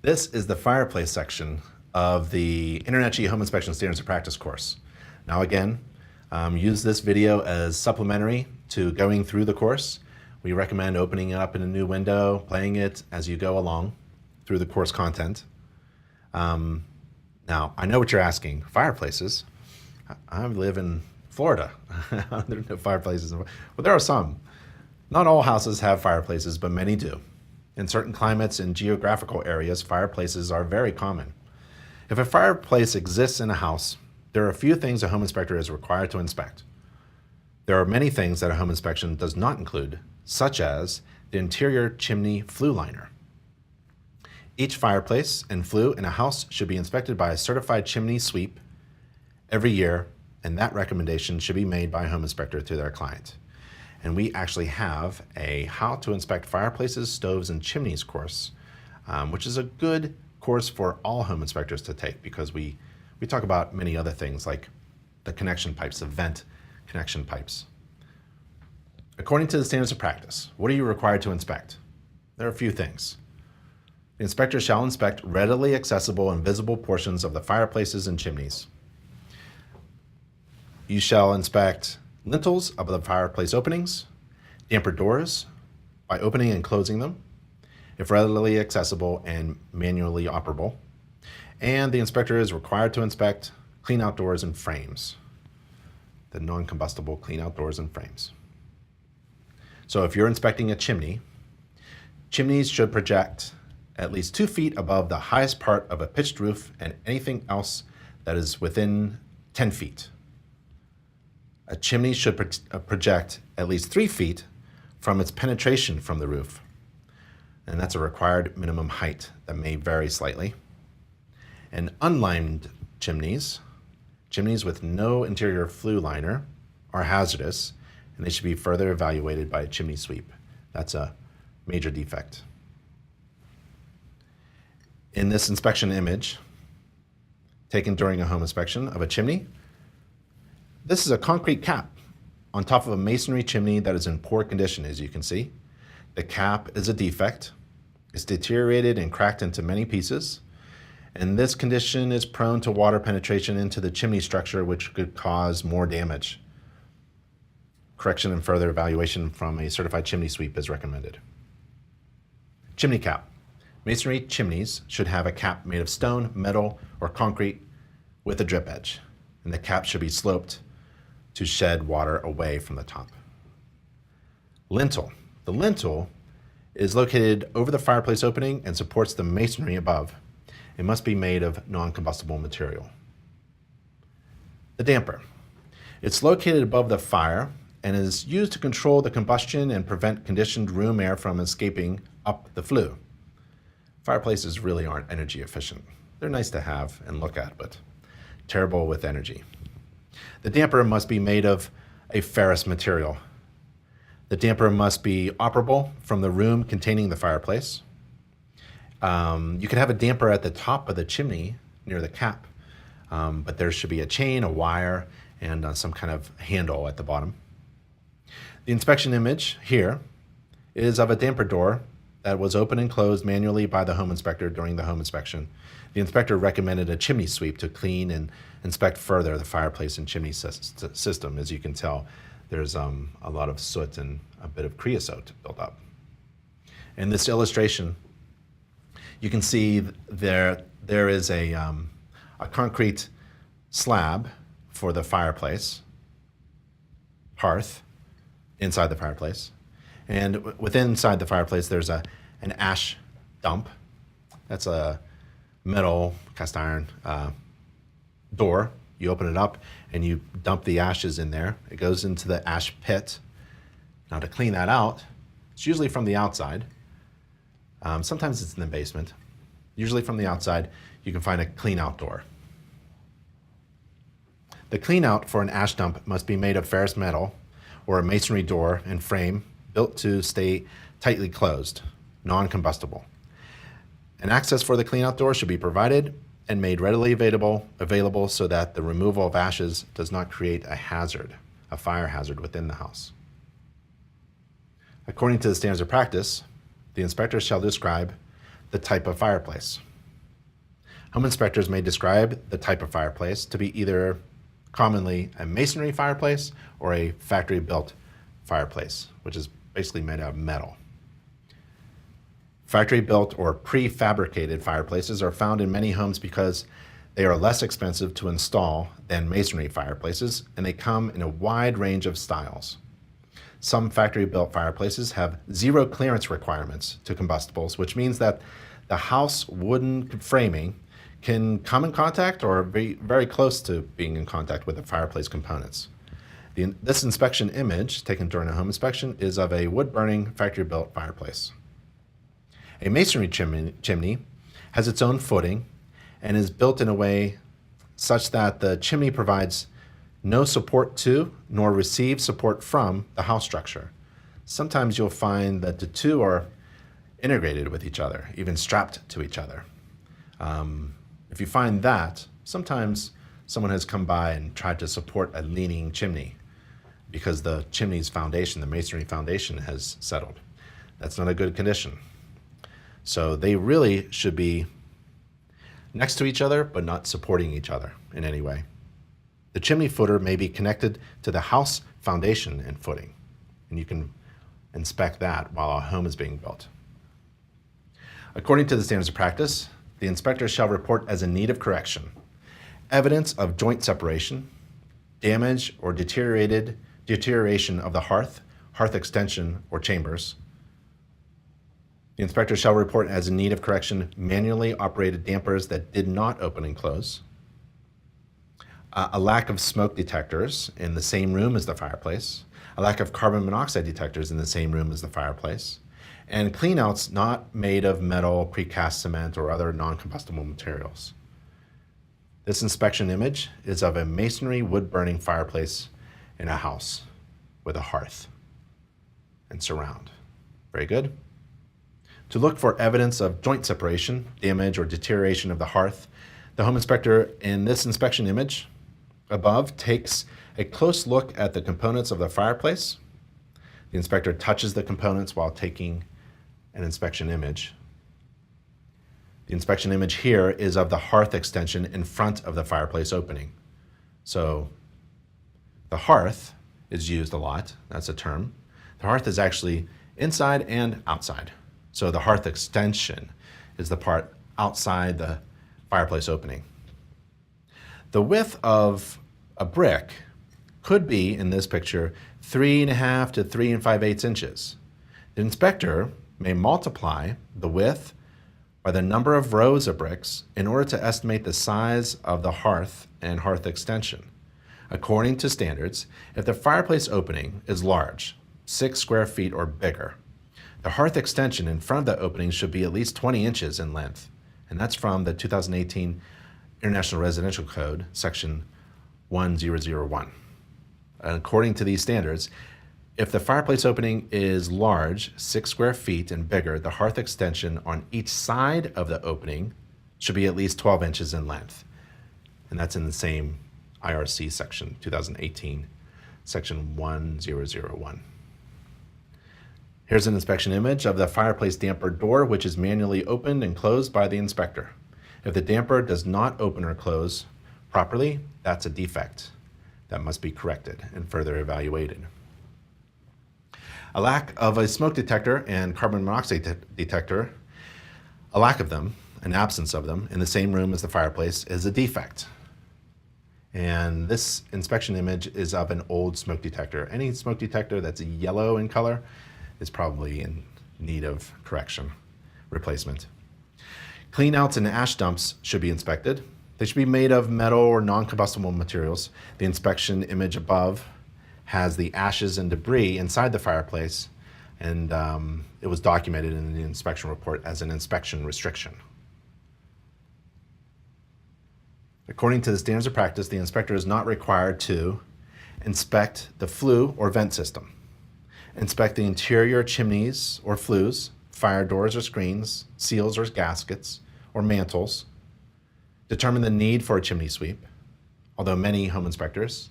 This is the fireplace section of the InterNACHI Home Inspection Standards of Practice course. Now again, use this video as supplementary to going through the course. We recommend opening it up in a new window, playing it as you go along through the course content. Now, I know what you're asking, fireplaces? I live in Florida. There are no fireplaces. Well, there are some. Not all houses have fireplaces, but many do. In certain climates and geographical areas, fireplaces are very common. If a fireplace exists in a house, there are a few things a home inspector is required to inspect. There are many things that a home inspection does not include, such as the interior chimney flue liner. Each fireplace and flue in a house should be inspected by a certified chimney sweep every year, and that recommendation should be made by a home inspector to their client. And we actually have a How to Inspect Fireplaces, Stoves, and Chimneys course, which is a good course for all home inspectors to take because we talk about many other things like the connection pipes, the vent connection pipes. According to the standards of practice, what are you required to inspect? There are a few things. The inspector shall inspect readily accessible and visible portions of the fireplaces and chimneys. You shall inspect lintels of the fireplace openings, damper doors by opening and closing them, if readily accessible and manually operable. And the inspector is required to inspect clean outdoors and frames, the non-combustible clean outdoors and frames. So if you're inspecting a chimney, chimneys should project at least 2 feet above the highest part of a pitched roof and anything else that is within 10 feet. A chimney should project at least 3 feet from its penetration from the roof. And that's a required minimum height that may vary slightly. And unlined chimneys, chimneys with no interior flue liner, are hazardous, and they should be further evaluated by a chimney sweep. That's a major defect. In this inspection image, taken during a home inspection of a chimney, this is a concrete cap on top of a masonry chimney that is in poor condition, as you can see. The cap is a defect. It's deteriorated and cracked into many pieces. And this condition is prone to water penetration into the chimney structure, which could cause more damage. Correction and further evaluation from a certified chimney sweep is recommended. Chimney cap. Masonry chimneys should have a cap made of stone, metal, or concrete with a drip edge. And the cap should be sloped to shed water away from the top. Lintel. The lintel is located over the fireplace opening and supports the masonry above. It must be made of non-combustible material. The damper. It's located above the fire and is used to control the combustion and prevent conditioned room air from escaping up the flue. Fireplaces really aren't energy efficient. They're nice to have and look at, but terrible with energy. The damper must be made of a ferrous material. The damper must be operable from the room containing the fireplace. You can have a damper at the top of the chimney near the cap, but there should be a chain, a wire, and some kind of handle at the bottom. The inspection image here is of a damper door that was opened and closed manually by the home inspector during the home inspection. The inspector recommended a chimney sweep to clean and inspect further the fireplace and chimney system. As you can tell, there's a lot of soot and a bit of creosote built up. In this illustration, you can see there is a concrete slab for the fireplace, hearth, inside the fireplace. And within inside the fireplace, there's an ash dump. That's a metal cast iron door. You open it up and you dump the ashes in there. It goes into the ash pit. Now to clean that out, it's usually from the outside. Sometimes it's in the basement. Usually from the outside, you can find a clean out door. The clean out for an ash dump must be made of ferrous metal or a masonry door and frame built to stay tightly closed, non-combustible. An access for the clean out door should be provided and made readily available so that the removal of ashes does not create a hazard, a fire hazard within the house. According to the standards of practice, the inspector shall describe the type of fireplace. Home inspectors may describe the type of fireplace to be either commonly a masonry fireplace or a factory-built fireplace, which is basically made out of metal. Factory-built or prefabricated fireplaces are found in many homes because they are less expensive to install than masonry fireplaces, and they come in a wide range of styles. Some factory-built fireplaces have zero clearance requirements to combustibles, which means that the house wooden framing can come in contact or be very close to being in contact with the fireplace components. This inspection image, taken during a home inspection, is of a wood-burning factory-built fireplace. A masonry chimney has its own footing and is built in a way such that the chimney provides no support to nor receives support from the house structure. Sometimes you'll find that the two are integrated with each other, even strapped to each other. If you find that, sometimes someone has come by and tried to support a leaning chimney because the chimney's foundation, the masonry foundation, has settled. That's not a good condition. So they really should be next to each other, but not supporting each other in any way. The chimney footer may be connected to the house foundation and footing, and you can inspect that while a home is being built. According to the standards of practice, the inspector shall report as in need of correction evidence of joint separation, damage or deterioration of the hearth extension, or chambers. The inspector shall report as in need of correction manually operated dampers that did not open and close, a lack of smoke detectors in the same room as the fireplace, a lack of carbon monoxide detectors in the same room as the fireplace, and cleanouts not made of metal, precast cement, or other non-combustible materials. This inspection image is of a masonry wood-burning fireplace in a house with a hearth and surround. Very good. To look for evidence of joint separation, damage, or deterioration of the hearth, the home inspector in this inspection image above takes a close look at the components of the fireplace. The inspector touches the components while taking an inspection image. The inspection image here is of the hearth extension in front of the fireplace opening. So the hearth is used a lot, that's a term. The hearth is actually inside and outside. So the hearth extension is the part outside the fireplace opening. The width of a brick could be, in this picture, 3.5 to 3 5/8 inches. The inspector may multiply the width by the number of rows of bricks in order to estimate the size of the hearth and hearth extension. According to standards, if the fireplace opening is large, 6 square feet or bigger, the hearth extension in front of the opening should be at least 20 inches in length, and that's from the 2018 International Residential Code, section 1001. And according to these standards, if the fireplace opening is large, 6 square feet and bigger, the hearth extension on each side of the opening should be at least 12 inches in length. And that's in the same IRC section, 2018, section 1001. Here's an inspection image of the fireplace damper door, which is manually opened and closed by the inspector. If the damper does not open or close properly, that's a defect that must be corrected and further evaluated. A lack of a smoke detector and carbon monoxide detector, a lack of them, an absence of them in the same room as the fireplace is a defect. And this inspection image is of an old smoke detector. Any smoke detector that's yellow in color is probably in need of correction, replacement. Cleanouts and ash dumps should be inspected. They should be made of metal or non-combustible materials. The inspection image above has the ashes and debris inside the fireplace, and it was documented in the inspection report as an inspection restriction. According to the standards of practice, the inspector is not required to inspect the flue or vent system, inspect the interior chimneys or flues, fire doors or screens, seals or gaskets, or mantles, determine the need for a chimney sweep, although many home inspectors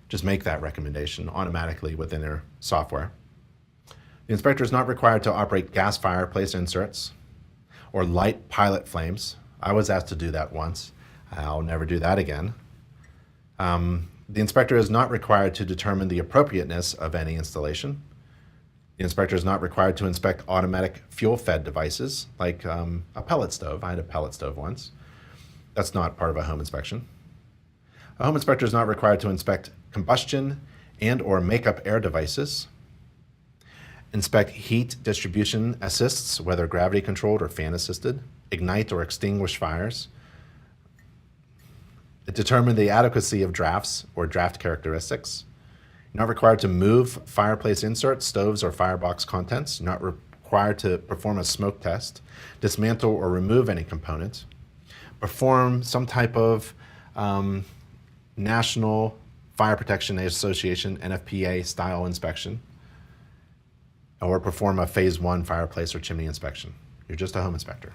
just make that recommendation automatically within their software. The inspector is not required to operate gas fireplace inserts or light pilot flames. I was asked to do that once. I'll never do that again. The inspector is not required to determine the appropriateness of any installation. The inspector is not required to inspect automatic fuel-fed devices like a pellet stove. I had a pellet stove once. That's not part of a home inspection. A home inspector is not required to inspect combustion and/or makeup air devices, inspect heat distribution assists, whether gravity-controlled or fan-assisted, ignite or extinguish fires, determine the adequacy of drafts or draft characteristics. You're not required to move fireplace inserts, stoves, or firebox contents. You're not required to perform a smoke test, dismantle or remove any component, perform some type of National Fire Protection Association, NFPA style inspection, or perform a phase 1 fireplace or chimney inspection. You're just a home inspector.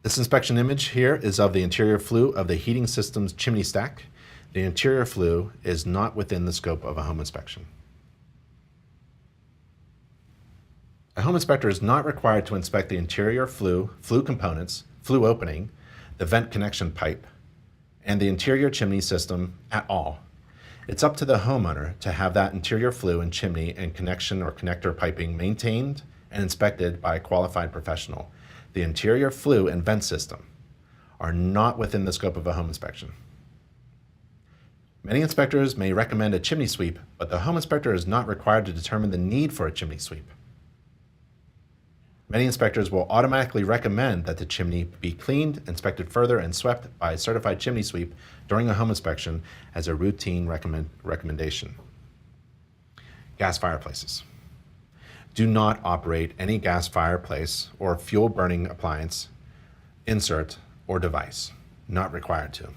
This inspection image here is of the interior flue of the heating system's chimney stack. The interior flue is not within the scope of a home inspection. A home inspector is not required to inspect the interior flue, flue components, flue opening, the vent connection pipe, and the interior chimney system at all. It's up to the homeowner to have that interior flue and chimney and connection or connector piping maintained and inspected by a qualified professional. The interior flue and vent system are not within the scope of a home inspection. Many inspectors may recommend a chimney sweep, but the home inspector is not required to determine the need for a chimney sweep. Many inspectors will automatically recommend that the chimney be cleaned, inspected further, and swept by a certified chimney sweep during a home inspection as a routine recommendation. Gas fireplaces. Do not operate any gas fireplace or fuel burning appliance, insert, or device. Not required to.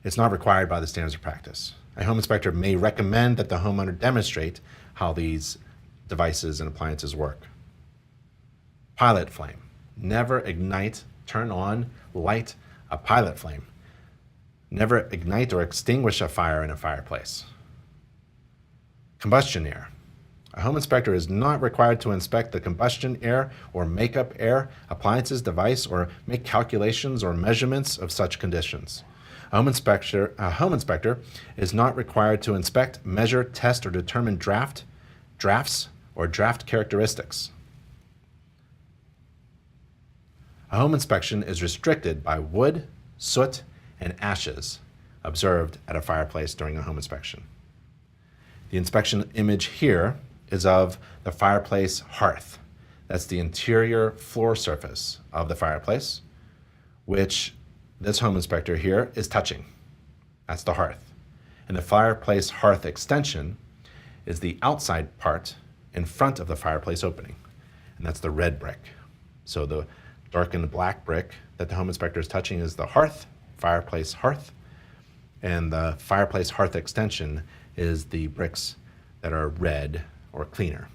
It's not required by the standards of practice. A home inspector may recommend that the homeowner demonstrate how these devices and appliances work. Pilot flame. Never ignite, turn on, light a pilot flame. Never ignite or extinguish a fire in a fireplace. Combustion air. A home inspector is not required to inspect the combustion air or makeup air, appliances, device, or make calculations or measurements of such conditions. A home inspector is not required to inspect, measure, test, or determine drafts, or draft characteristics. A home inspection is restricted by wood, soot, and ashes observed at a fireplace during a home inspection. The inspection image here is of the fireplace hearth. That's the interior floor surface of the fireplace, which this home inspector here is touching. That's the hearth. And the fireplace hearth extension is the outside part in front of the fireplace opening, and that's the red brick. So the darkened black brick that the home inspector is touching is the hearth, fireplace hearth, and the fireplace hearth extension is the bricks that are red or cleaner.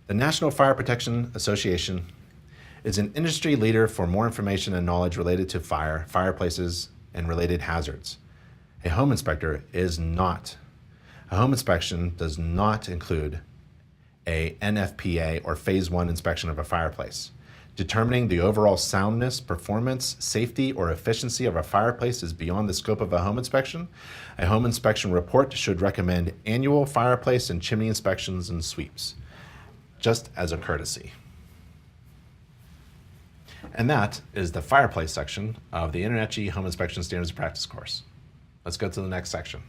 The National Fire Protection Association is an industry leader for more information and knowledge related to fire, fireplaces, and related hazards. A home inspector is not. A home inspection does not include a NFPA or phase 1 inspection of a fireplace. Determining the overall soundness, performance, safety, or efficiency of a fireplace is beyond the scope of a home inspection. A home inspection report should recommend annual fireplace and chimney inspections and sweeps, just as a courtesy. And that is the fireplace section of the InterNACHI Home Inspection Standards of Practice course. Let's go to the next section.